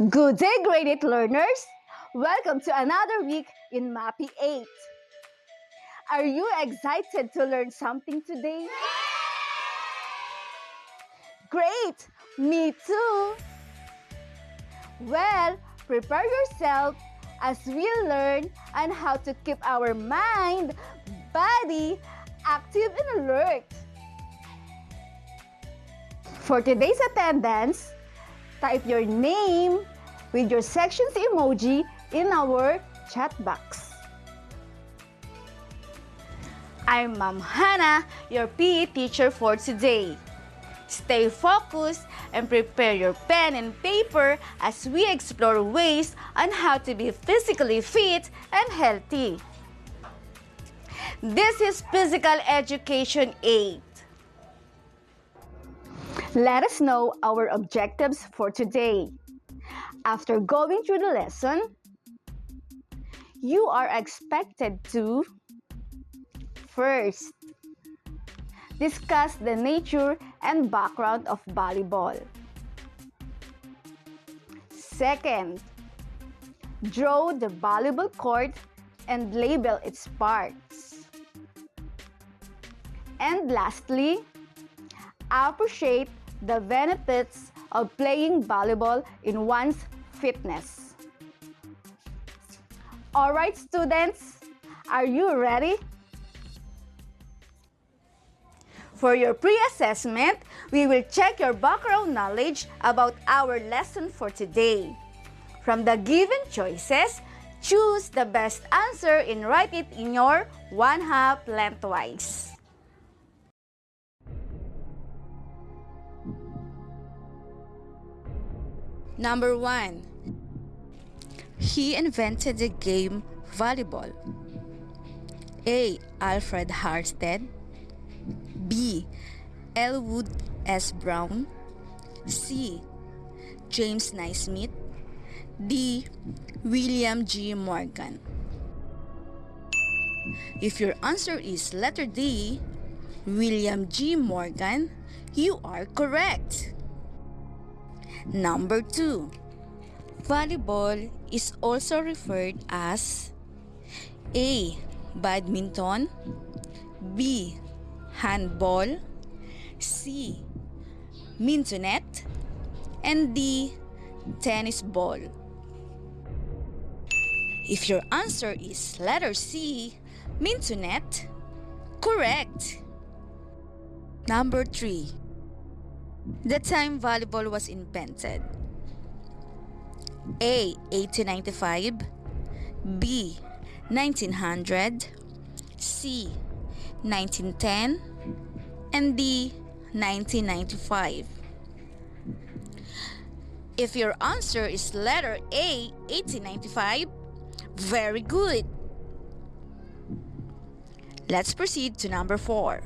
Good day, grade 8 learners! Welcome to another week in Mapeh 8. Are you excited to learn something today? Great! Me too! Well, prepare yourself as we learn on how to keep our mind, body active and alert. For today's attendance, type your name with your sections emoji in our chat box. I'm Ma'am Hannah, your PE teacher for today. Stay focused and prepare your pen and paper as we explore ways on how to be physically fit and healthy. This is Physical Education 8. Let us know our objectives for today. After going through the lesson, you are expected to first, discuss the nature and background of volleyball. Second, draw the volleyball court and label its parts. And lastly, appreciate the benefits of playing volleyball in one's fitness. Alright, students, are you ready? For your pre-assessment, we will check your background knowledge about our lesson for today. From the given choices, choose the best answer and write it in your 1/2 lengthwise. Number 1. He invented the game volleyball. A. Alfred Harsted. B. Elwood S. Brown. C. James Naismith. D. William G. Morgan. If your answer is letter D, William G. Morgan, you are correct. Number 2. Volleyball is also referred as A. Badminton. B. Handball. C. Mintonette. And D. Tennis ball. If your answer is letter C, Mintonette, correct. Number 3. The time volleyball was invented. A. 1895. B. 1900. C. 1910. And D. 1995. If your answer is letter A. 1895, very good. Let's proceed to number 4.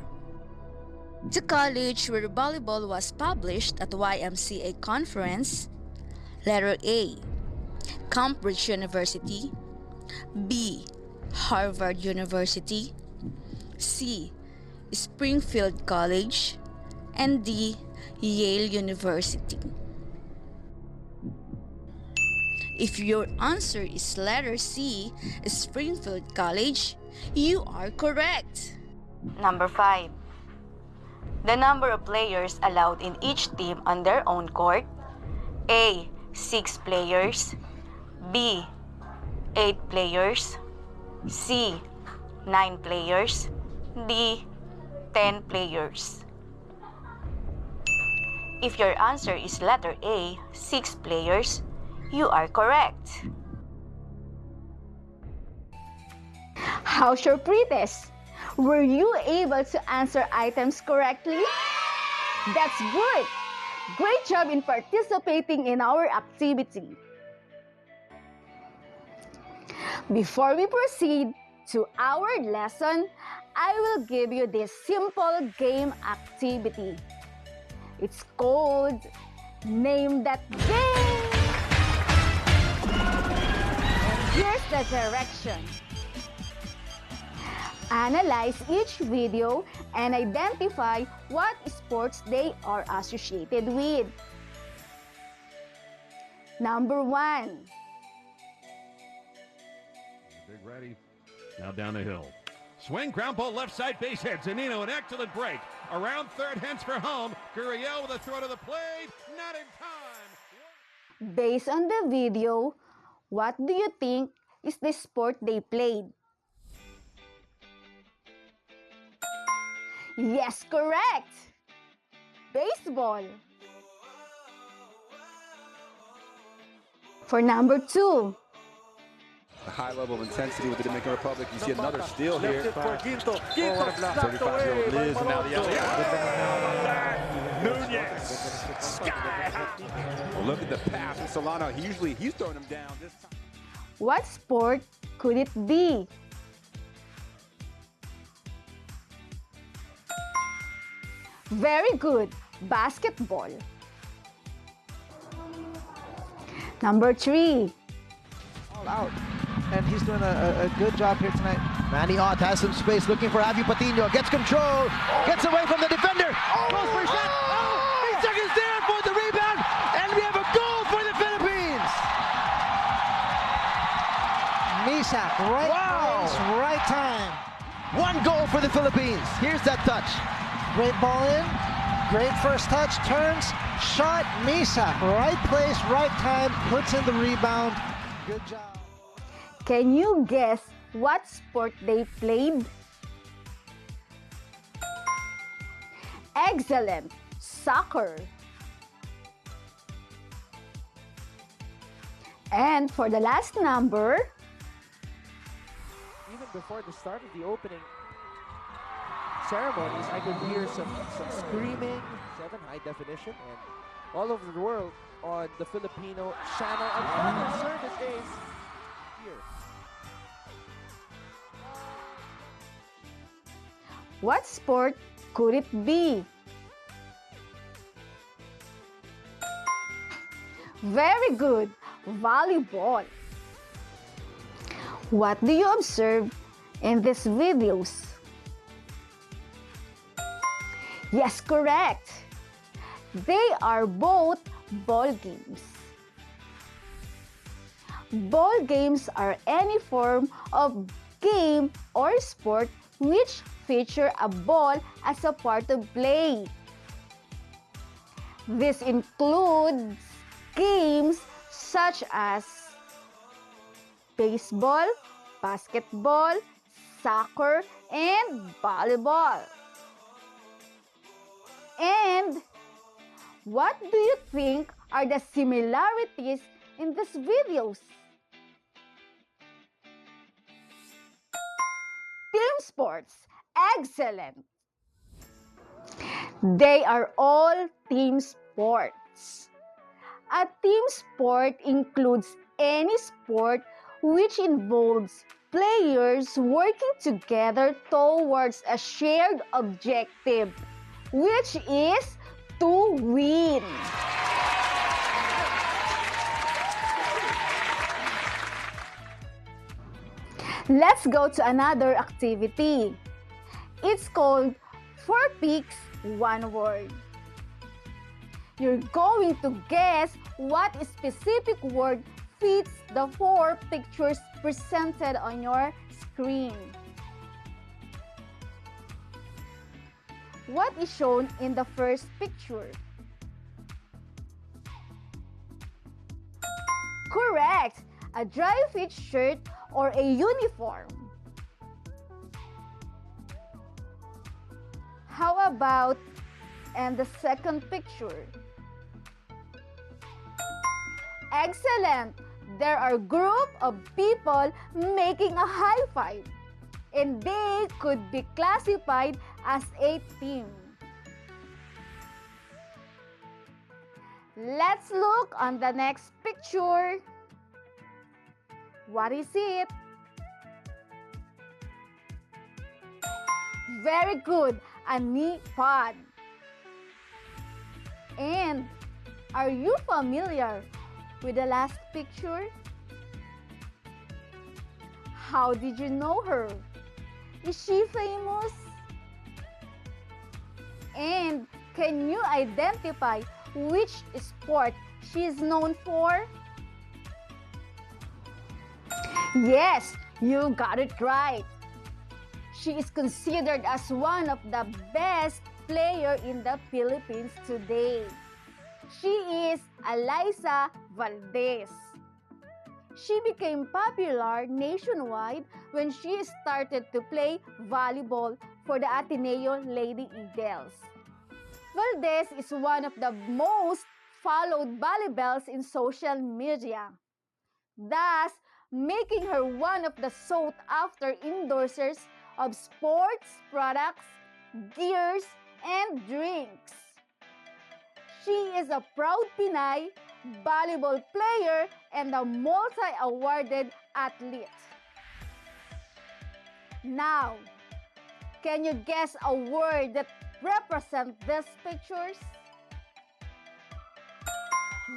The college where volleyball was published at YMCA conference. Letter A. Cambridge University. B. Harvard University. C. Springfield College. And D. Yale University. If your answer is letter C, Springfield College, you are correct. Number 5. The number of players allowed in each team on their own court. A. 6 players. B. 8 players. C. 9 players. D. 10 players. If your answer is letter A, 6 players, you are correct. How's your pre-test? Were you able to answer items correctly? That's good! Great job in participating in our activity. Before we proceed to our lesson, I will give you this simple game activity. It's called Name That Game! Here's the direction. Analyze each video and identify what sports they are associated with. Number 1. Big ready. Now down the hill. Swing, ground ball, left side, base hit. Zanino, an excellent break. Around third, hence for home. Gurriel with a throw to the plate. Not in time. Based on the video, what do you think is the sport they played? Yes, correct! Baseball. For number 2. A high level of intensity with the Dominican Republic. You see another steal here. 35-year-old Liz, and now the other. Nunez. Sky high. Well, look at the pass from Solano. He's throwing him down this time. What sport could it be? Very good. Basketball. Number 3. All out. And he's doing a good job here tonight. Manny Ott has some space looking for Avi Patino. Gets control. Gets away from the defender. Goes for a shot. Oh! 8 seconds there for the rebound. And we have a goal for the Philippines. Misak, right place, right time. 1 goal for the Philippines. Here's that touch. Great ball in. Great first touch. Turns. Shot. Misak, right place, right time. Puts in the rebound. Good job. Can you guess what sport they played? Excellent! Soccer. And for the last number, Even before the start of the opening ceremonies, I could hear some screaming, 7 high definition, and all over the world on the Filipino channel. Another service is here. what sport could it be? Very good! Volleyball. What do you observe in these videos? Yes, correct! They are both ball games. Ball games are any form of game or sport which feature a ball as a part of play. This includes games such as baseball, basketball, soccer, and volleyball. And what do you think are the similarities in these videos? Team sports. Excellent! They are all team sports. A team sport includes any sport which involves players working together towards a shared objective, which is to win. Let's go to another activity. It's called 4 Picks, 1 Word. You're going to guess what specific word fits the 4 pictures presented on your screen. What is shown in the first picture? Correct! A dry fit shirt or a uniform. How about and the second picture? Excellent! There are a group of people making a high five, and they could be classified as a team. Let's look on the next picture. What is it? Very good, a knee pad. And are you familiar with the last picture? How did you know her? Is she famous? And can you identify which sport she is known for? Yes, you got it right. She is considered as one of the best players in the Philippines today. She is Eliza Valdez. She became popular nationwide when she started to play volleyball for the Ateneo Lady Eagles. Valdez is one of the most followed volleyballs in social media, thus making her one of the sought-after endorsers of sports products, gears, and drinks. She is a proud Pinay volleyball player and a multi-awarded athlete. Now, can you guess a word that represents these pictures?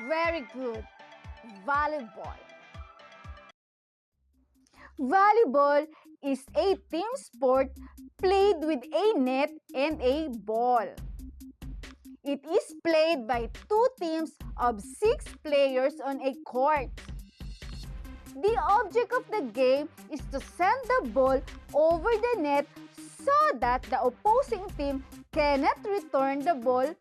Very good. Volleyball. Volleyball is a team sport played with a net and a ball. It is played by two teams of 6 players on a court. The object of the game is to send the ball over the net so that the opposing team cannot return the ball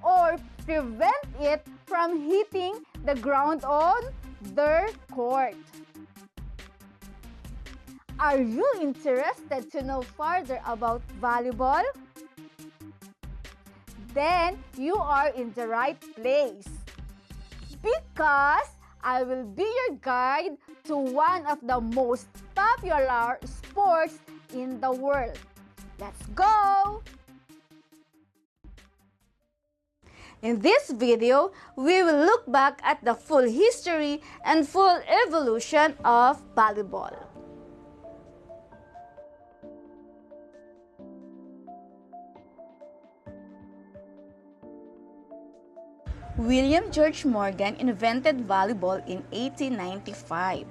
or prevent it from hitting the ground on their court. Are you interested to know further about volleyball? Then you are in the right place, because I will be your guide to one of the most popular sports in the world. Let's go! In this video, we will look back at the full history and full evolution of volleyball. William George Morgan invented volleyball in 1895,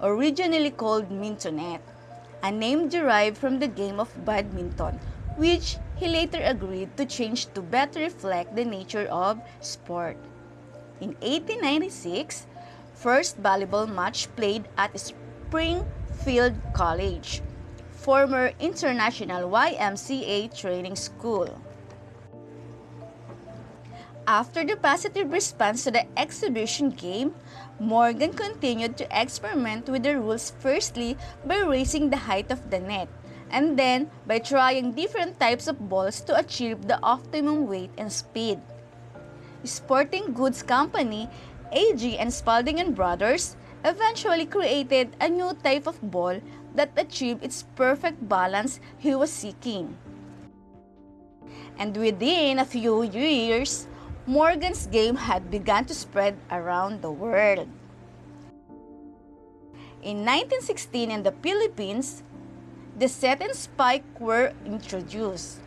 originally called mintonet, a name derived from the game of badminton, which he later agreed to change to better reflect the nature of sport. In 1896, first volleyball match played at Springfield College, former International YMCA Training School. After the positive response to the exhibition game, Morgan continued to experiment with the rules, firstly by raising the height of the net, and then by trying different types of balls to achieve the optimum weight and speed. Sporting Goods Company, AG and Spalding and Brothers, eventually created a new type of ball that achieved its perfect balance he was seeking. And within a few years, Morgan's game had begun to spread around the world. In 1916 in the Philippines, the set and spike were introduced,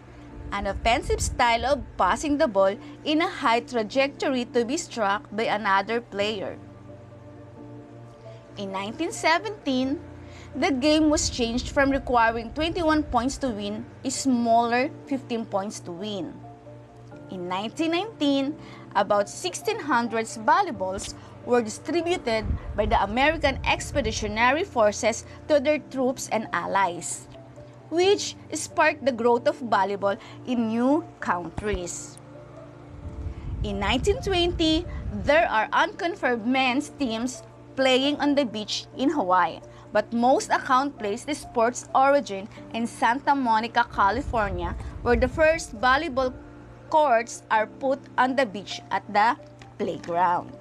an offensive style of passing the ball in a high trajectory to be struck by another player. In 1917, the game was changed from requiring 21 points to win a smaller 15 points to win. In 1919, about 1,600 volleyballs were distributed by the American Expeditionary Forces to their troops and allies, which sparked the growth of volleyball in new countries. In 1920, there are unconfirmed men's teams playing on the beach in Hawaii, but most accounts place the sport's origin in Santa Monica, California, where the first volleyball courts are put on the beach at the playground.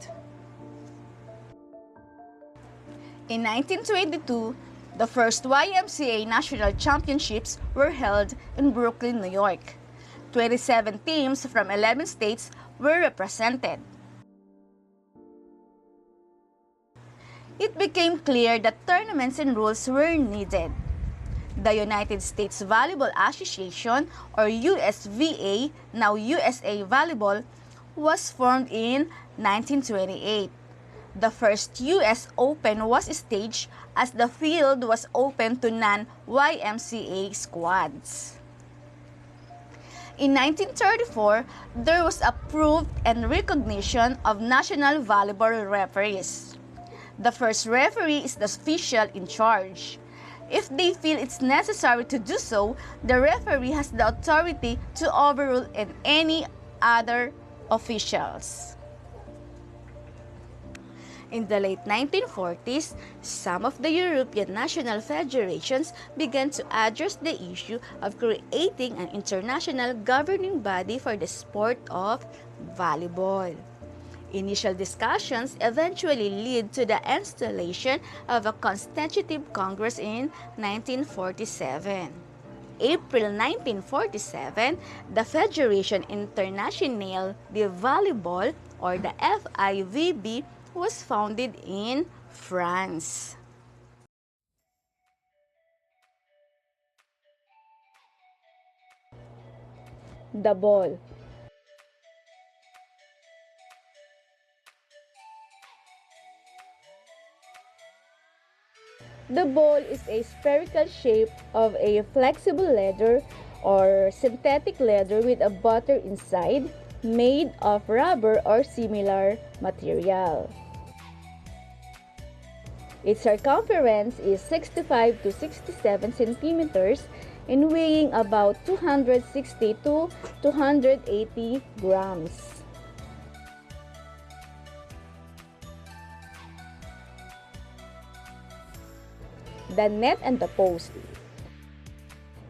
In 1922, the first YMCA National Championships were held in Brooklyn, New York. 27 teams from 11 states were represented. It became clear that tournaments and rules were needed. The United States Volleyball Association, or USVA, now USA Volleyball, was formed in 1928. The first US Open was staged as the field was open to non-YMCA squads. In 1934, there was approved and recognition of national volleyball referees. The first referee is the official in charge. If they feel it's necessary to do so, the referee has the authority to overrule any other officials. In the late 1940s, some of the European national federations began to address the issue of creating an international governing body for the sport of volleyball. Initial discussions eventually led to the installation of a constitutive Congress in 1947. April 1947, the Fédération Internationale de Volleyball, or the FIVB, was founded in France. The ball. The ball is a spherical shape of a flexible leather or synthetic leather with a butter inside, made of rubber or similar material. Its circumference is 65 to 67 centimeters and weighing about 260 to 280 grams. The net and the post.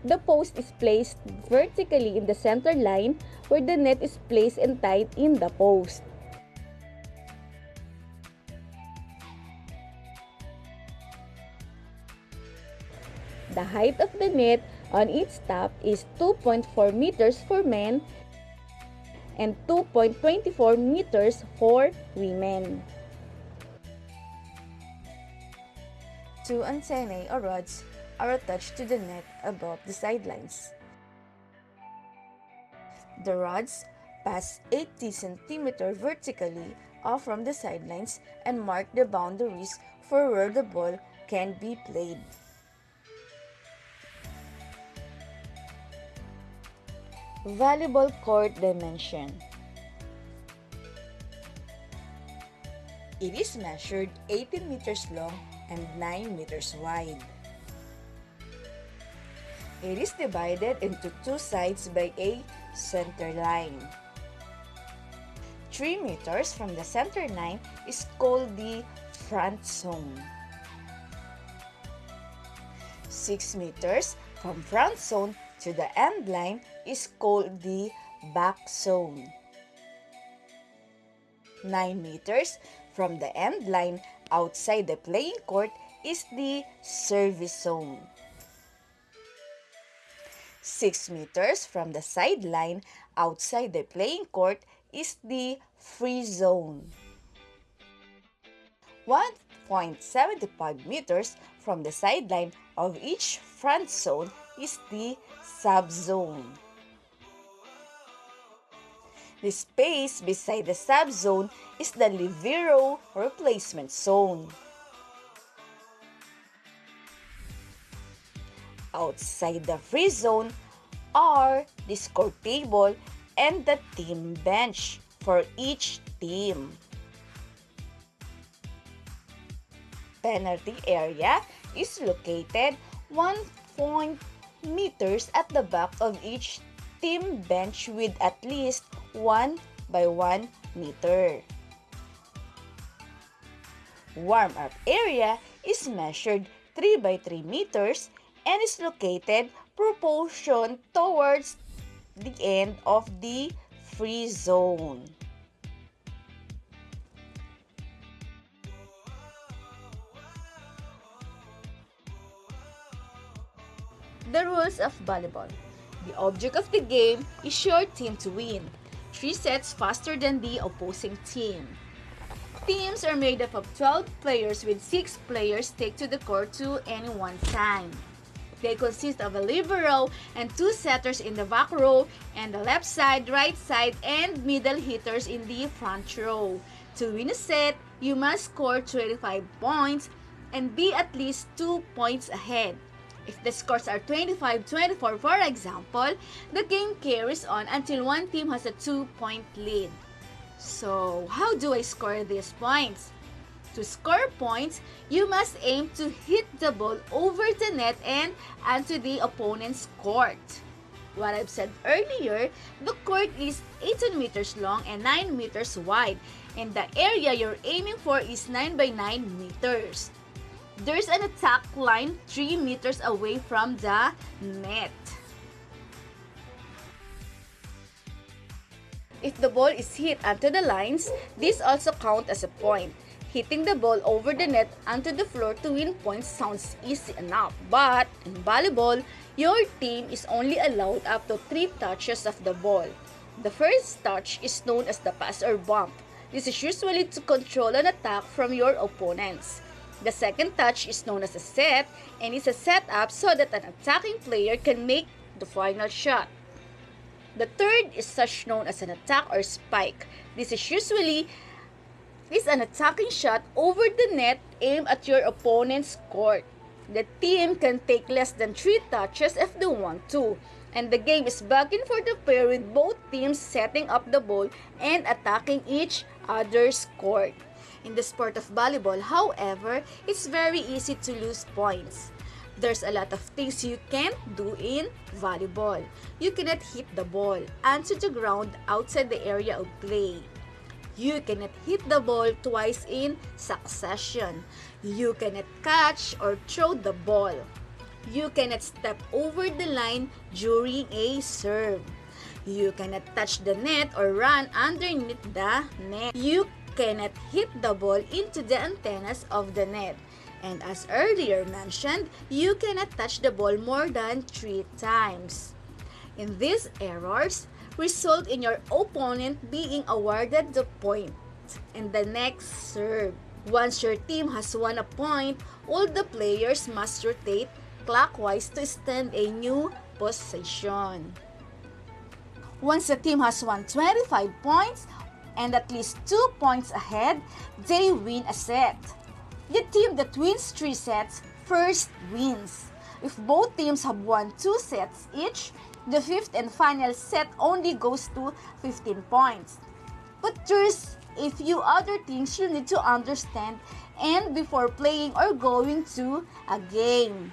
The post is placed vertically in the center line where the net is placed and tied in the post. The height of the net on its top is 2.4 meters for men and 2.24 meters for women. Two antennae or rods are attached to the net above the sidelines. The rods pass 80 cm vertically off from the sidelines and mark the boundaries for where the ball can be played. Volleyball court dimension. It is measured 18 meters long and 9 meters wide. It is divided into two sides by a center line. 3 meters from the center line is called the front zone. 6 meters from front zone to the end line is called the back zone. 9 meters from the end line outside the playing court is the service zone. 6 meters from the sideline outside the playing court is the free zone. 1.75 meters from the sideline of each front zone is the sub-zone. The space beside the sub-zone is the libero replacement zone. Outside the free zone are the score table and the team bench for each team. Penalty area is located 1 meters at the back of each team bench with at least 1 by 1 meter. Warm-up area is measured 3 by 3 meters and is located proportion towards the end of the free zone. The rules of volleyball. The object of the game is your team to win 3 sets faster than the opposing team. Teams are made up of 12 players with 6 players take to the court to any one time. They consist of a libero and 2 setters in the back row and the left side, right side, and middle hitters in the front row. To win a set, you must score 25 points and be at least 2 points ahead. If the scores are 25-24, for example, the game carries on until one team has a 2-point lead. So, how do I score these points? To To score points, you must aim to hit the ball over the net and onto the opponent's court. What I've said earlier, the court is 18 meters long and 9 meters wide, and the area you're aiming for is 9 by 9 meters. There's an attack line 3 meters away from the net. If the ball is hit onto the lines, this also counts as a point. Hitting the ball over the net onto the floor to win points sounds easy enough, but in volleyball, your team is only allowed up to 3 touches of the ball. The first touch is known as the pass or bump. This is usually to control an attack from your opponents. The second touch is known as a set and is a setup so that an attacking player can make the final shot. The third is such known as an attack or spike. This is usually an attacking shot over the net aimed at your opponent's court. The team can take less than 3 touches if they want to, and the game is back and forth pair with both teams setting up the ball and attacking each other's court. In the sport of volleyball, however, it's very easy to lose points. There's a lot of things you can't do in volleyball. You cannot hit the ball onto the ground outside the area of play. You cannot hit the ball twice in succession. You cannot catch or throw the ball. You cannot step over the line during a serve. You cannot touch the net or run underneath the net. You cannot hit the ball into the antennas of the net. And as earlier mentioned, you cannot touch the ball more than 3 times. And these errors result in your opponent being awarded the point in the next serve. Once your team has won a point, all the players must rotate clockwise to stand a new position. Once the team has won 25 points and at least 2 points ahead, they win a set. The team that wins 3 sets first wins. If both teams have won 2 sets each, the 5th and final set only goes to 15 points. But there's a few other things you need to understand and before playing or going to a game.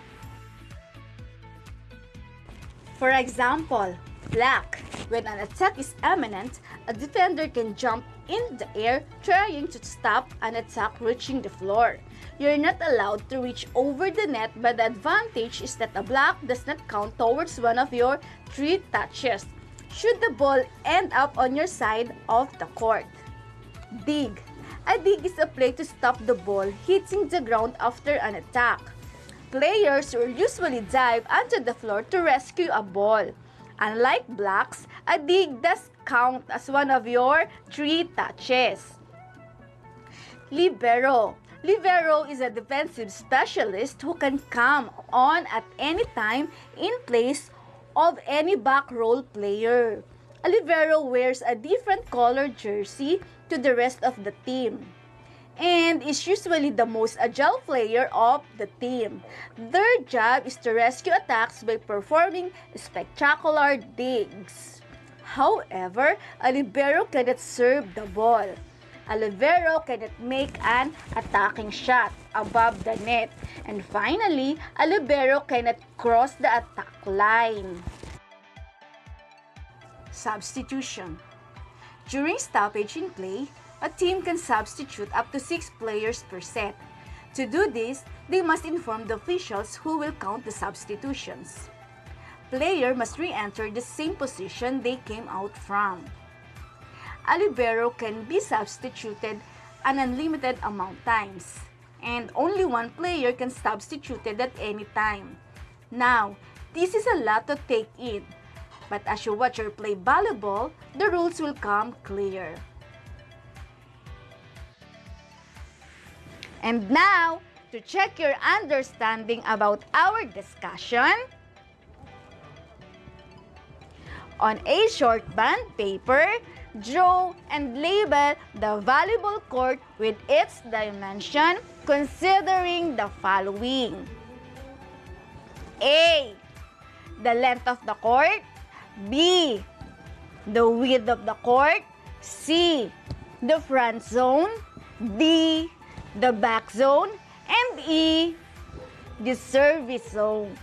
For example, block. When an attack is imminent, a defender can jump in the air trying to stop an attack reaching the floor. You're not allowed to reach over the net, but the advantage is that a block does not count towards one of your 3 touches, should the ball end up on your side of the court. Dig. A dig is a play to stop the ball hitting the ground after an attack. Players will usually dive onto the floor to rescue a ball. Unlike blocks, a dig does count as one of your 3 touches. Libero. Libero is a defensive specialist who can come on at any time in place of any back row player. A libero wears a different colored jersey to the rest of the team and is usually the most agile player of the team. Their job is to rescue attacks by performing spectacular digs. However, a libero cannot serve the ball. A libero cannot make an attacking shot above the net. And finally, a libero cannot cross the attack line. Substitution. During stoppage in play, a team can substitute up to 6 players per set. To do this, they must inform the officials who will count the substitutions. Player must re-enter the same position they came out from. A libero can be substituted an unlimited amount times, and only one player can substituted at any time. Now, this is a lot to take in, but as you watch or play volleyball, the rules will come clear. And now, to check your understanding about our discussion, on a short band paper, draw and label the volleyball court with its dimension considering the following. A. The length of the court. B. The width of the court. C. The front zone. D. the back zone, and E, the service zone.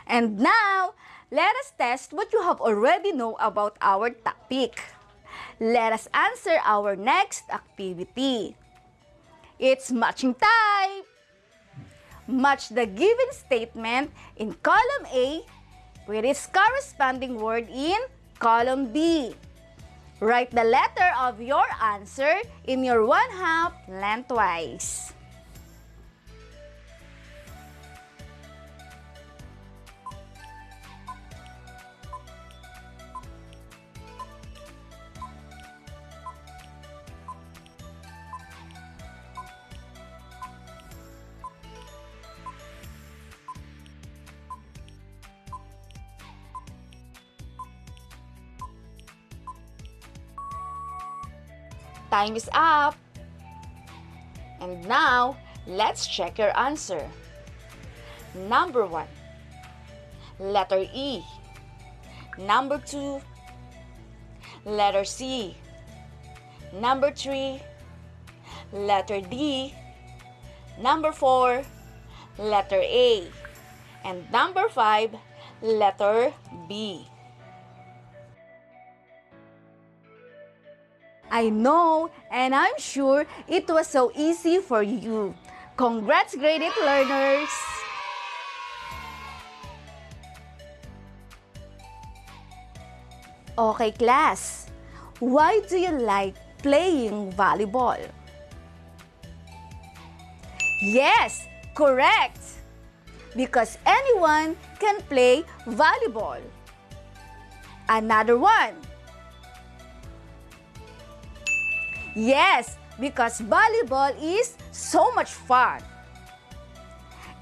And now, let us test what you have already know about our topic. Let us answer our next activity. It's matching time! Match the given statement in column A with its corresponding word in column B. Write the letter of your answer in your 1/2 lengthwise. Time is up. And now, let's check your answer. Number 1, letter E. Number 2, letter C. Number 3, letter D. Number 4, letter A. And number 5, letter B. I know, and I'm sure it was so easy for you. Congrats, grade 8 learners! Okay, class. Why do you like playing volleyball? Yes, correct! Because anyone can play volleyball. Another one. Yes, because volleyball is so much fun.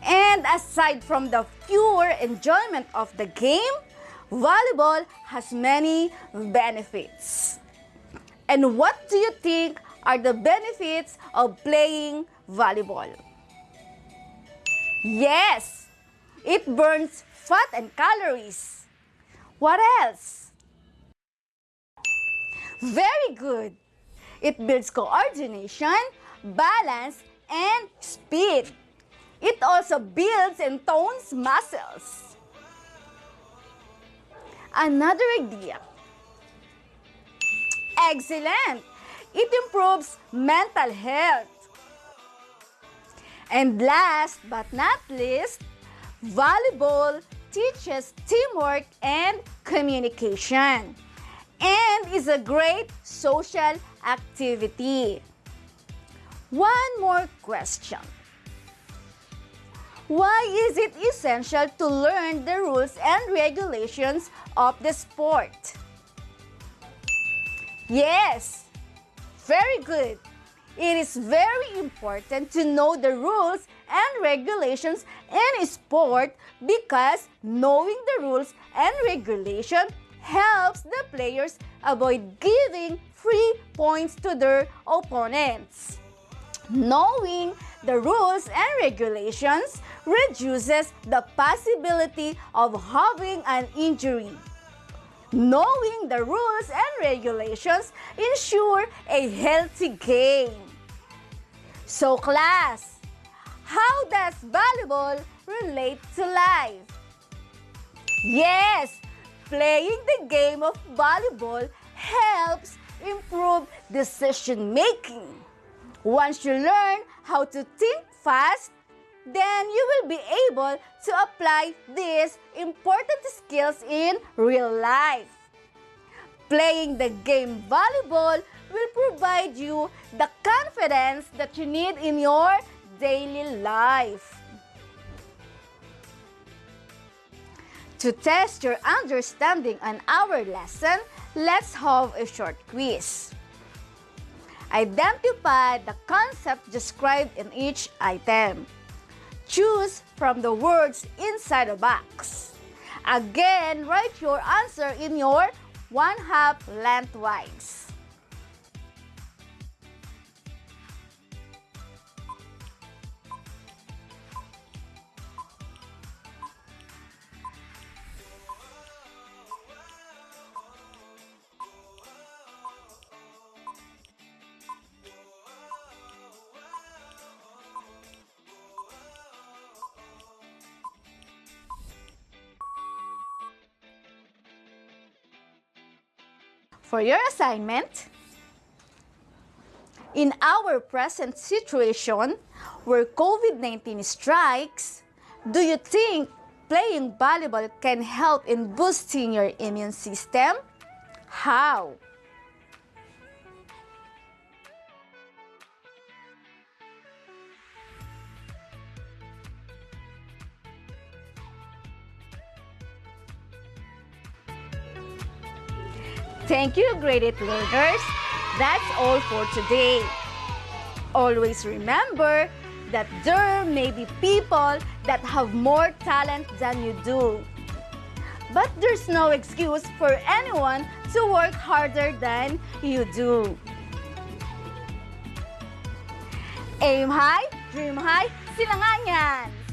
And aside from the pure enjoyment of the game, volleyball has many benefits. And what do you think are the benefits of playing volleyball? Yes, it burns fat and calories. What else? Very good. It builds coordination, balance, and speed. It also builds and tones muscles. Another idea. Excellent! It improves mental health. And last but not least, volleyball teaches teamwork and communication, and is a great social activity. One more question. Why is it essential to learn the rules and regulations of the sport? Yes, very good. It is very important to know the rules and regulations in a sport because knowing the rules and regulation helps the players avoid giving free points to their opponents. Knowing the rules and regulations reduces the possibility of having an injury. Knowing the rules and regulations ensure a healthy game. So class, how does volleyball relate to life? Yes, playing the game of volleyball helps improve decision making. Once you learn how to think fast, then you will be able to apply these important skills in real life. Playing the game volleyball will provide you the confidence that you need in your daily life. To test your understanding on our lesson, let's have a short quiz. Identify the concept described in each item. Choose from the words inside the box. Again, write your answer in your 1/2 lengthwise. For your assignment, in our present situation where COVID-19 strikes, do you think playing volleyball can help in boosting your immune system? How? Thank you, grade 8 learners. That's all for today. Always remember that there may be people that have more talent than you do. But there's no excuse for anyone to work harder than you do. Aim high, dream high, silangan yan!